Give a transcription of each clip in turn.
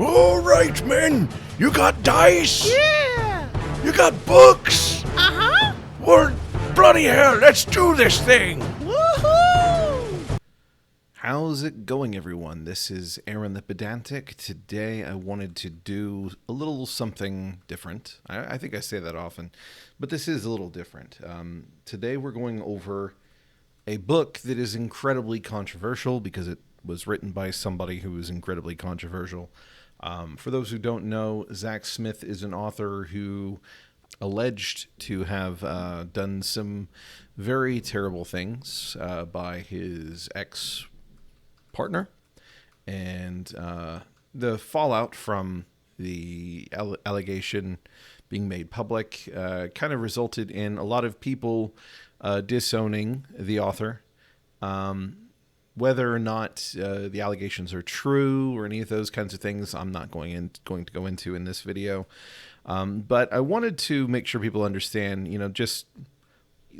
All right, men. You got dice? Yeah! You got books? Uh-huh! Well, bloody hell, let's do this thing. Woohoo! How's it going, everyone? This is Aaron the Pedantic. Today I wanted to do a little something different. I think I say that often, but this is a little different. Today we're going over a book that is incredibly controversial because it was written by somebody who is incredibly controversial. For those who don't know, Zak Smith is an author who alleged to have done some very terrible things by his ex-partner, and the fallout from the allegation being made public kind of resulted in a lot of people disowning the author. Whether or not the allegations are true or any of those kinds of things, I'm not going to go into in this video. But I wanted to make sure people understand, just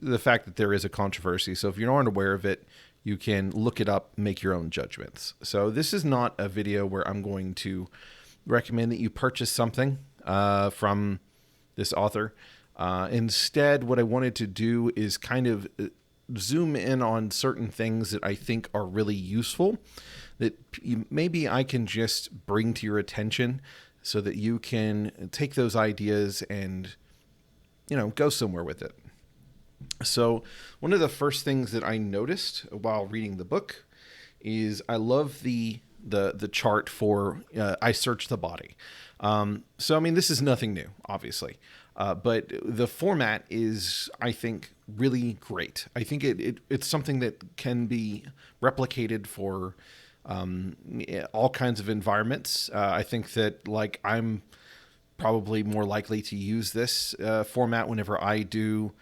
the fact that there is a controversy. So if you aren't aware of it, you can look it up, make your own judgments. So this is not a video where I'm going to recommend that you purchase something from this author. Instead, what I wanted to do is kind of zoom in on certain things that I think are really useful that maybe I can just bring to your attention so that you can take those ideas and, go somewhere with it. So one of the first things that I noticed while reading the book is I love the chart for I search the body. This is nothing new, obviously. But the format is, I think, really great. I think it's something that can be replicated for all kinds of environments. I think that, I'm probably more likely to use this format whenever I do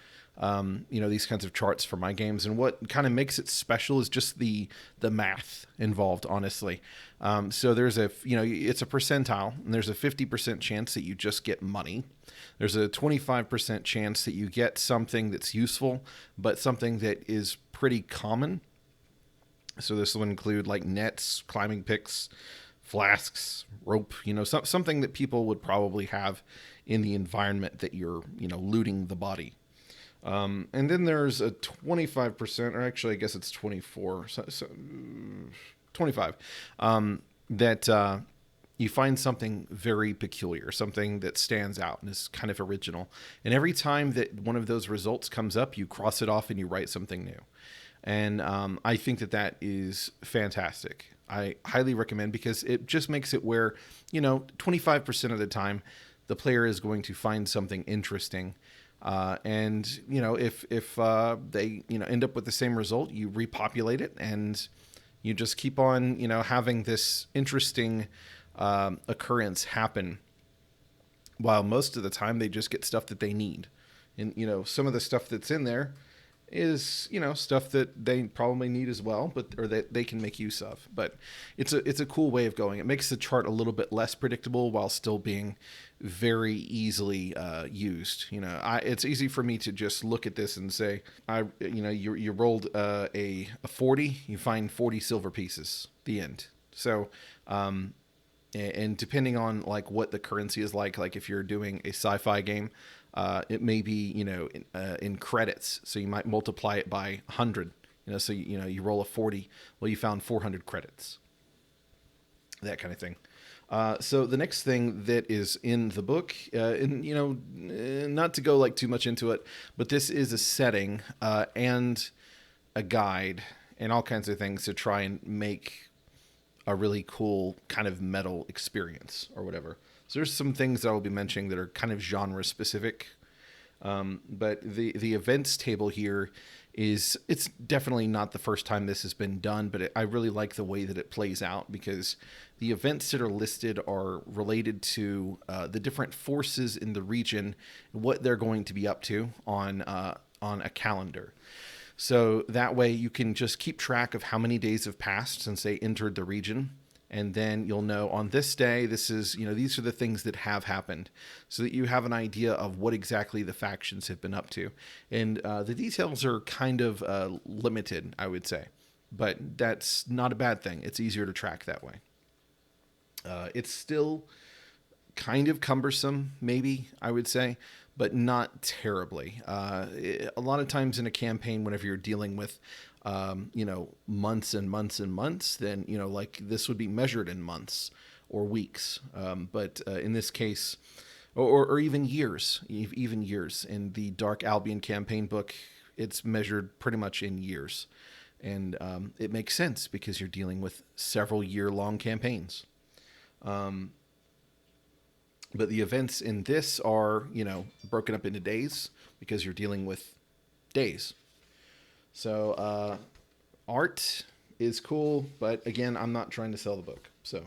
these kinds of charts for my games. And what kind of makes it special is just the math involved, honestly. So there's it's a percentile, and there's a 50% chance that you just get money. There's a 25% chance that you get something that's useful, but something that is pretty common. So this will include nets, climbing picks, flasks, rope, something that people would probably have in the environment that you're, looting the body. And then there's a 25%, or actually I guess it's 24, 25, that you find something very peculiar, something that stands out and is kind of original. And every time that one of those results comes up, you cross it off and you write something new. And I think that is fantastic. I highly recommend, because it just makes it where, 25% of the time the player is going to find something interesting. And if they, end up with the same result, you repopulate it and you just keep on, having this interesting occurrence happen, while most of the time they just get stuff that they need. And, some of the stuff that's in there is, stuff that they probably need as well, or that they can make use of. But it's a cool way of going. It makes the chart a little bit less predictable while still being very easily used. It's easy for me to just look at this and say, you rolled a 40, you find 40 silver pieces, the end. So, and depending on what the currency is like if you're doing a sci-fi game, it may be, in credits. So you might multiply it by 100, so, you roll a 40. Well, you found 400 credits, that kind of thing. So the next thing that is in the book, and, not to go too much into it, but this is a setting, and a guide and all kinds of things to try and make a really cool kind of metal experience or whatever. So there's some things that I will be mentioning that are kind of genre specific. But the events table here it's definitely not the first time this has been done, but I really like the way that it plays out, because the events that are listed are related to the different forces in the region, what they're going to be up to on a calendar. So that way you can just keep track of how many days have passed since they entered the region. And then you'll know on this day, this is, these are the things that have happened, so that you have an idea of what exactly the factions have been up to. And the details are kind of limited, I would say, but that's not a bad thing. It's easier to track that way. It's still kind of cumbersome, maybe I would say, but not terribly. A lot of times in a campaign, whenever you're dealing with, months and months and months, then, like this would be measured in months or weeks. But in this case, or even years, even years. In the Dark Albion campaign book, it's measured pretty much in years. And it makes sense because you're dealing with several year-long campaigns. But the events in this are, broken up into days because you're dealing with days. So art is cool, but again, I'm not trying to sell the book. So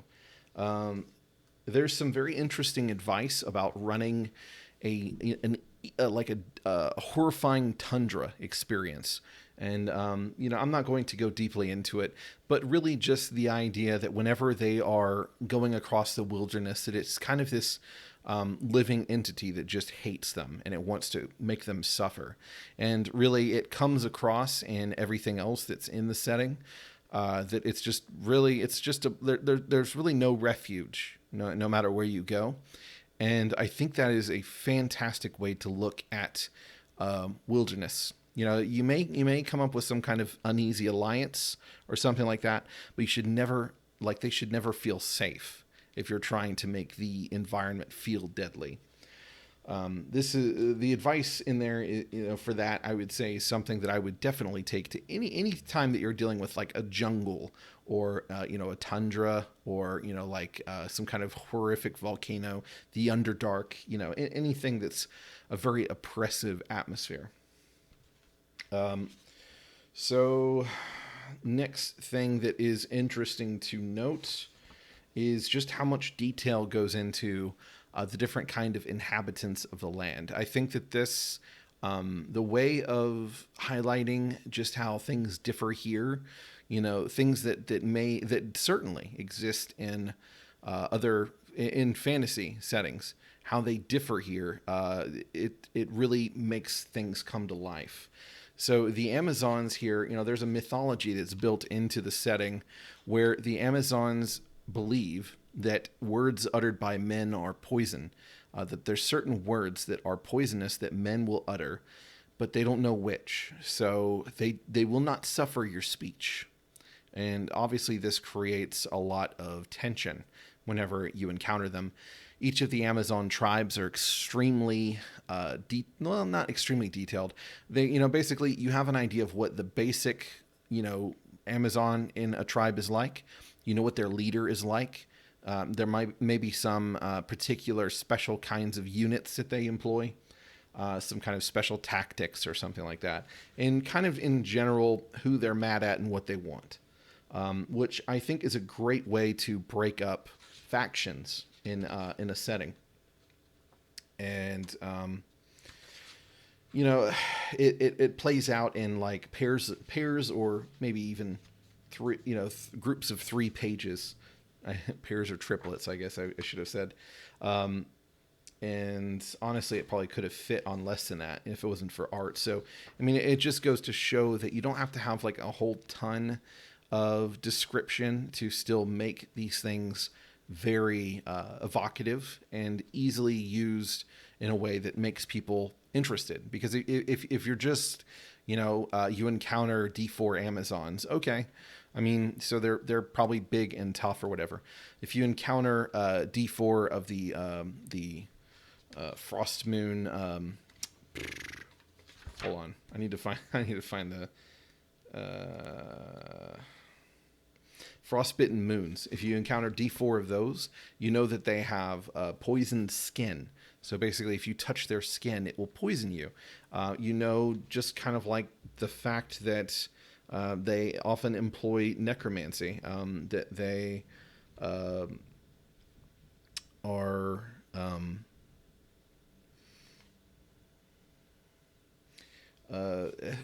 there's some very interesting advice about running a horrifying tundra experience. And, I'm not going to go deeply into it, but really just the idea that whenever they are going across the wilderness, that it's kind of this living entity that just hates them and it wants to make them suffer. And really it comes across in everything else that's in the setting, that there's really no refuge, no matter where you go. And I think that is a fantastic way to look at wilderness. You may come up with some kind of uneasy alliance or something like that, but they should never feel safe if you're trying to make the environment feel deadly. This is the advice in there, for that, I would say something that I would definitely take to any time that you're dealing with like a jungle or, a tundra or, some kind of horrific volcano, the Underdark, anything that's a very oppressive atmosphere. So next thing that is interesting to note is just how much detail goes into the different kind of inhabitants of the land. I think that this, the way of highlighting just how things differ here, things that certainly exist in in fantasy settings, how they differ here, it really makes things come to life. So the Amazons here, there's a mythology that's built into the setting where the Amazons believe that words uttered by men are poison, that there's certain words that are poisonous that men will utter, but they don't know which. So they will not suffer your speech. And obviously this creates a lot of tension whenever you encounter them. Each of the Amazon tribes are extremely, not extremely detailed. They, basically you have an idea of what the basic, Amazon in a tribe is like. You know what their leader is like. There may be some particular special kinds of units that they employ, some kind of special tactics or something like that. And kind of in general, who they're mad at and what they want, which I think is a great way to break up factions in a setting. And it plays out in like pairs or maybe even three, groups of 3 pages, pairs or triplets, I guess I should have said. And honestly, it probably could have fit on less than that if it wasn't for art. So, I mean, it just goes to show that you don't have to have like a whole ton of description to still make these things very evocative and easily used in a way that makes people interested. Because if you're just, you encounter D4 Amazons, okay. I mean, so they're probably big and tough or whatever. If you encounter D4 of the Frost Moon, hold on, I need to find the Frostbitten Moons. If you encounter D4 of those, you know that they have poisoned skin. So basically, if you touch their skin, it will poison you. Just kind of like the fact that they often employ necromancy, that they are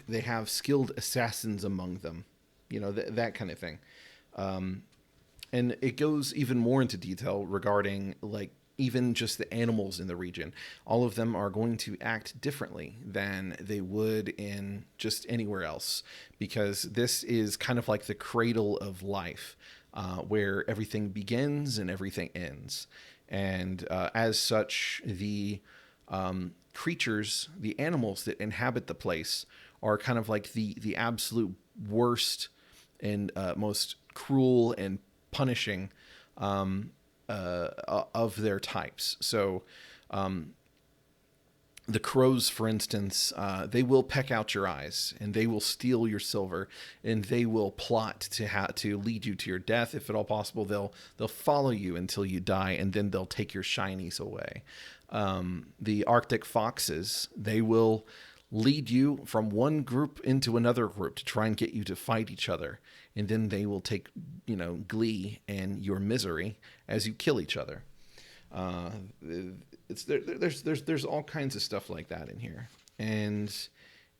they have skilled assassins among them, that kind of thing. And it goes even more into detail regarding like even just the animals in the region. All of them are going to act differently than they would in just anywhere else, because this is kind of like the cradle of life. where everything begins and everything ends. And as such, the creatures, the animals that inhabit the place, are kind of like the absolute worst and most cruel and punishing of their types. So the crows, for instance, they will peck out your eyes, and they will steal your silver, and they will plot to lead you to your death. If at all possible, they'll follow you until you die, and then they'll take your shinies away. The Arctic foxes, they will lead you from one group into another group to try and get you to fight each other, and then they will take glee in your misery as you kill each other. There's all kinds of stuff like that in here, and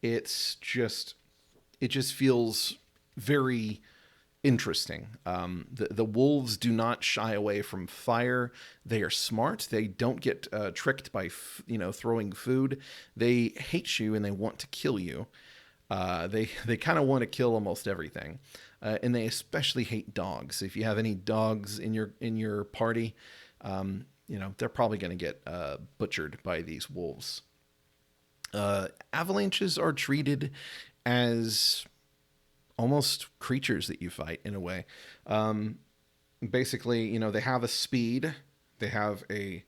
it just feels very interesting. The wolves do not shy away from fire. They are smart. They don't get tricked by throwing food. They hate you and they want to kill you. They kind of want to kill almost everything, and they especially hate dogs. If you have any dogs in your party, they're probably going to get butchered by these wolves. Avalanches are treated as almost creatures that you fight in a way. Basically, they have a speed. They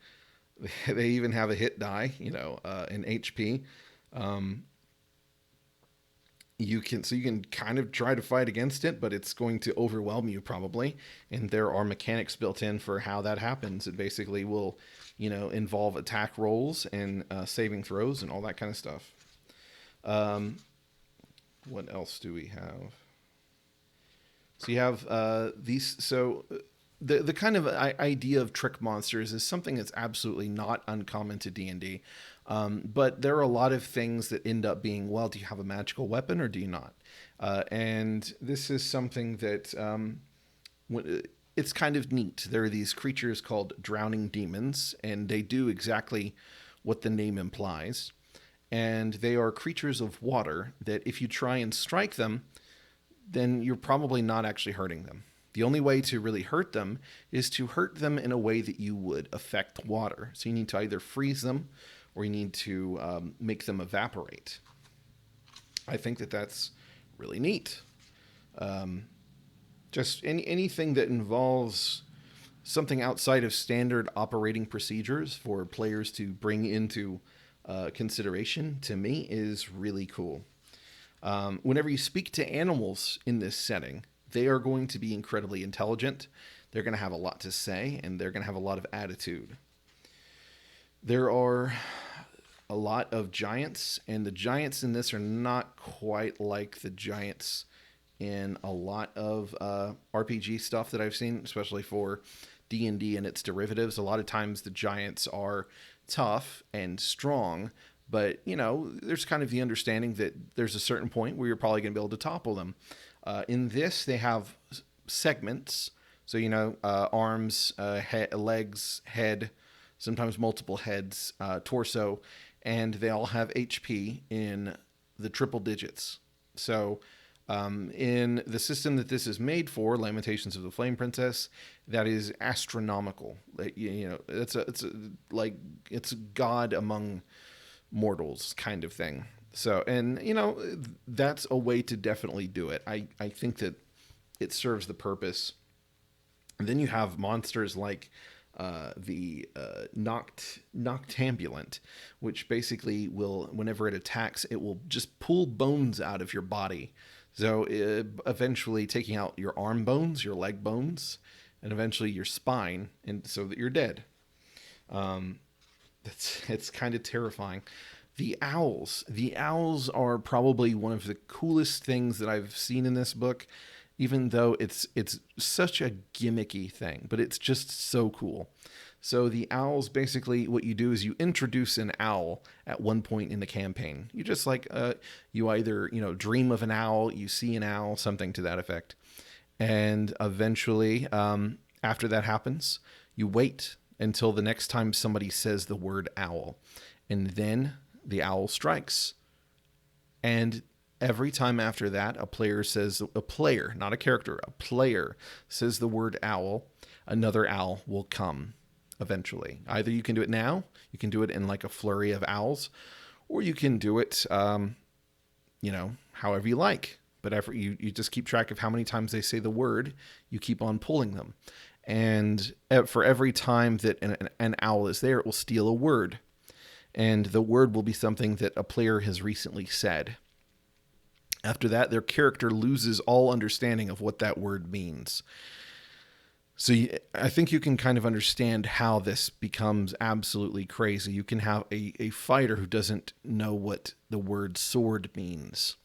even have a hit die, an HP. You can kind of try to fight against it, but it's going to overwhelm you probably. And there are mechanics built in for how that happens. It basically will, involve attack rolls and saving throws and all that kind of stuff. What else do we have? So you have these. So the kind of idea of trick monsters is something that's absolutely not uncommon to D&D. But there are a lot of things that end up being, well, do you have a magical weapon or do you not? And this is something that it's kind of neat. There are these creatures called drowning demons, and they do exactly what the name implies. And they are creatures of water that if you try and strike them, then you're probably not actually hurting them. The only way to really hurt them is to hurt them in a way that you would affect water. So you need to either freeze them or you need to make them evaporate. I think that that's really neat. Just anything that involves something outside of standard operating procedures for players to bring into consideration, to me, is really cool. Whenever you speak to animals in this setting, they are going to be incredibly intelligent. They're going to have a lot to say, and they're going to have a lot of attitude. There are a lot of giants, and the giants in this are not quite like the giants in a lot of RPG stuff that I've seen, especially for D&D and its derivatives. A lot of times the giants are tough and strong, but, there's kind of the understanding that there's a certain point where you're probably going to be able to topple them. In this, they have segments. So, arms, legs, head, sometimes multiple heads, torso, and they all have HP in the triple digits. So, in the system that this is made for, Lamentations of the Flame Princess, that is astronomical. It's God among mortals kind of thing. So, and that's a way to definitely do it. I think that it serves the purpose. And then you have monsters like the Noctambulant, which basically will, whenever it attacks, it will just pull bones out of your body. So eventually taking out your arm bones, your leg bones, and eventually your spine, and so that you're dead. It's kind of terrifying. The owls. The owls are probably one of the coolest things that I've seen in this book, even though it's such a gimmicky thing, but it's just so cool. So the owls, basically what you do is you introduce an owl at one point in the campaign. You just you either, dream of an owl, you see an owl, something to that effect. And eventually, after that happens, you wait until the next time somebody says the word owl. And then the owl strikes. And Every time after that, a player, not a character, a player says the word owl, another owl will come eventually. Either you can do it now, you can do it in like a flurry of owls, or you can do it, however you like. But you just keep track of how many times they say the word, you keep on pulling them. And for every time that an owl is there, it will steal a word. And the word will be something that a player has recently said. After that, their character loses all understanding of what that word means. So I think you can kind of understand how this becomes absolutely crazy. You can have a fighter who doesn't know what the word sword means.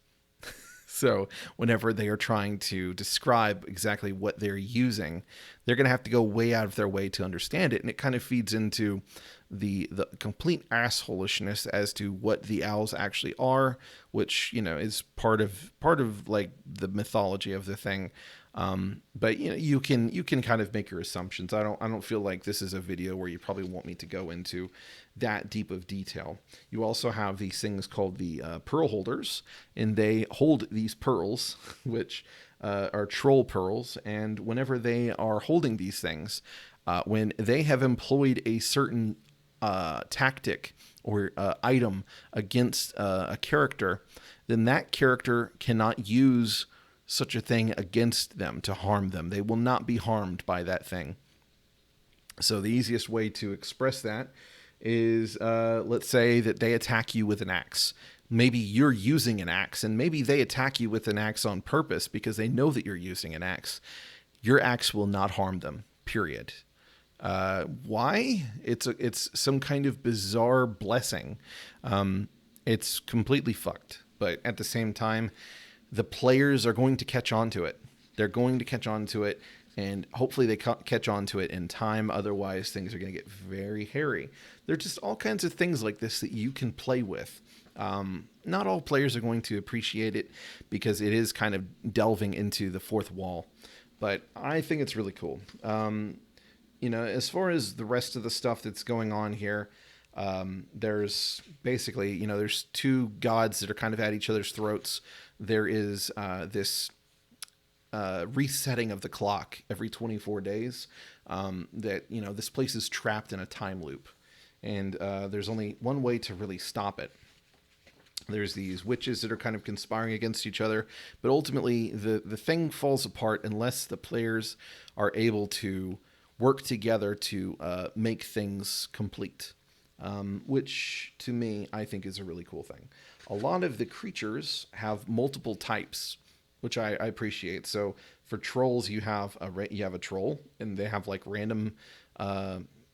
So whenever they are trying to describe exactly what they're using, they're going to have to go way out of their way to understand it. And it kind of feeds into the complete assholishness as to what the owls actually are, which, is part of like the mythology of the thing. But you can kind of make your assumptions. I don't feel like this is a video where you probably want me to go into that deep of detail. You also have these things called the pearl holders, and they hold these pearls, which are troll pearls. And whenever they are holding these things, when they have employed a certain tactic or item against a character, then that character cannot use such a thing against them to harm them. They will not be harmed by that thing. So the easiest way to express that is, let's say that they attack you with an axe. Maybe you're using an axe, and maybe they attack you with an axe on purpose because they know that you're using an axe. Your axe will not harm them, period. Why? It's some kind of bizarre blessing. It's completely fucked. But at the same time, the players are going to catch on to it. They're going to catch on to it, and hopefully they catch on to it in time. Otherwise, things are going to get very hairy. There are just all kinds of things like this that you can play with. Not all players are going to appreciate it because it is kind of delving into the fourth wall. But I think it's really cool. As far as the rest of the stuff that's going on here, there's basically, there's two gods that are kind of at each other's throats. There is this resetting of the clock every 24 days that, this place is trapped in a time loop. And there's only one way to really stop it. There's these witches that are kind of conspiring against each other. But ultimately, the thing falls apart unless the players are able to work together to make things complete. Which, to me, I think is a really cool thing. A lot of the creatures have multiple types, which I appreciate. So for trolls, you have a troll, and they have like random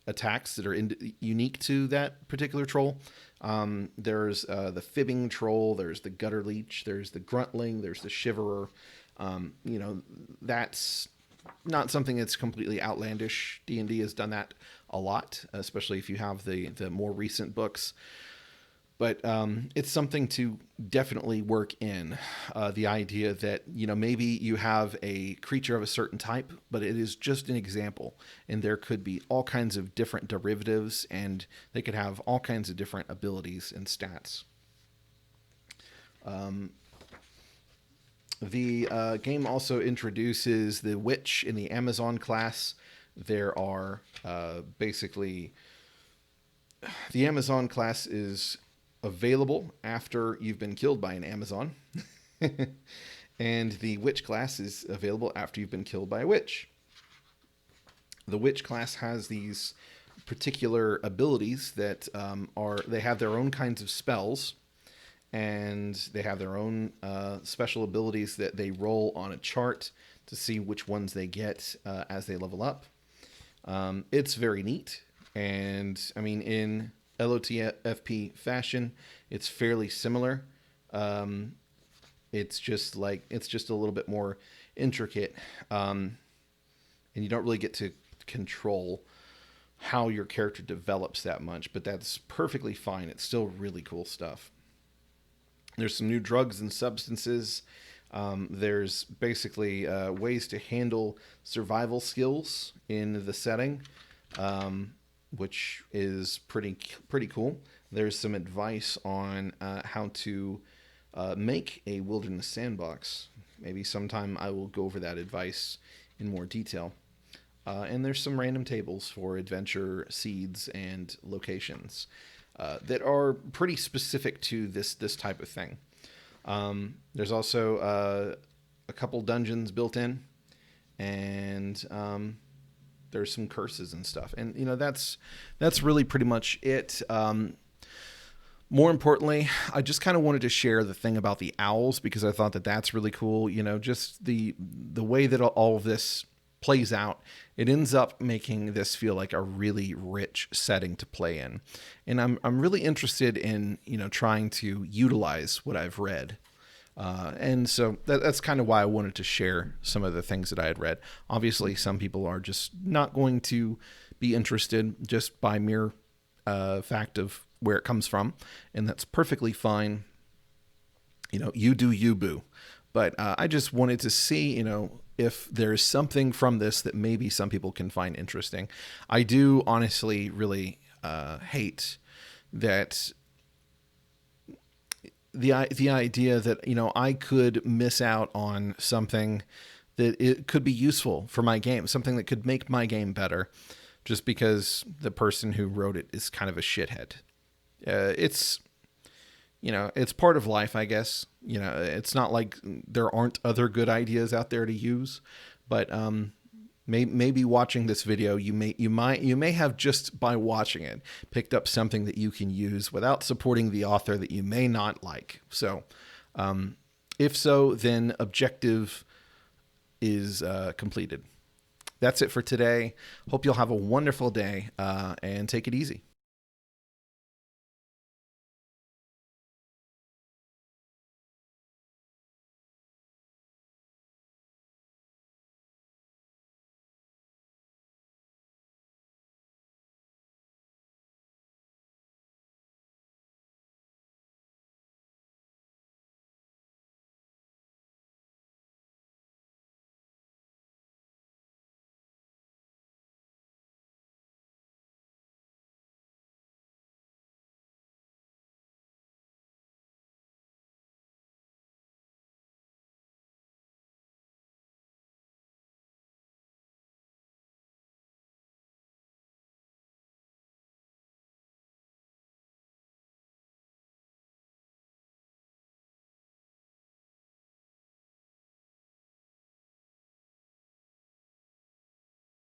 attacks that are unique to that particular troll. There's the fibbing troll, there's the gutter leech, there's the gruntling, there's the shiverer. That's not something that's completely outlandish. D&D has done that a lot, especially if you have the more recent books. But it's something to definitely work in. The idea that, maybe you have a creature of a certain type, but it is just an example. And there could be all kinds of different derivatives, and they could have all kinds of different abilities and stats. The game also introduces the Witch in the Amazon class. There are basically... The Amazon class is available after you've been killed by an Amazon. And the Witch class is available after you've been killed by a witch. The Witch class has these particular abilities that they have their own kinds of spells, and they have their own special abilities that they roll on a chart to see which ones they get as they level up. It's very neat, and I mean, in LOTFP fashion, it's fairly similar. It's just a little bit more intricate, and you don't really get to control how your character develops that much, but that's perfectly fine. It's still really cool stuff. There's some new drugs and substances. There's basically ways to handle survival skills in the setting, which is pretty cool. There's some advice on how to make a wilderness sandbox. Maybe sometime I will go over that advice in more detail. And there's some random tables for adventure seeds and locations that are pretty specific to this type of thing. There's also a couple dungeons built in, and there's some curses and stuff. And that's really pretty much it. More importantly, I just kind of wanted to share the thing about the owls because I thought that that's really cool. Just the way that all of this plays out, it ends up making this feel like a really rich setting to play in. And I'm really interested in, trying to utilize what I've read. And so that's kind of why I wanted to share some of the things that I had read. Obviously, some people are just not going to be interested just by mere fact of where it comes from. And that's perfectly fine. You do you, boo. But I just wanted to see, if there's something from this that maybe some people can find interesting. I do honestly really hate that the idea that, I could miss out on something that it could be useful for my game, something that could make my game better, just because the person who wrote it is kind of a shithead. It's part of life, I guess. It's not like there aren't other good ideas out there to use, but maybe watching this video, you may have, just by watching it, picked up something that you can use without supporting the author that you may not like. So, if so, then objective is completed. That's it for today. Hope you'll have a wonderful day, and take it easy.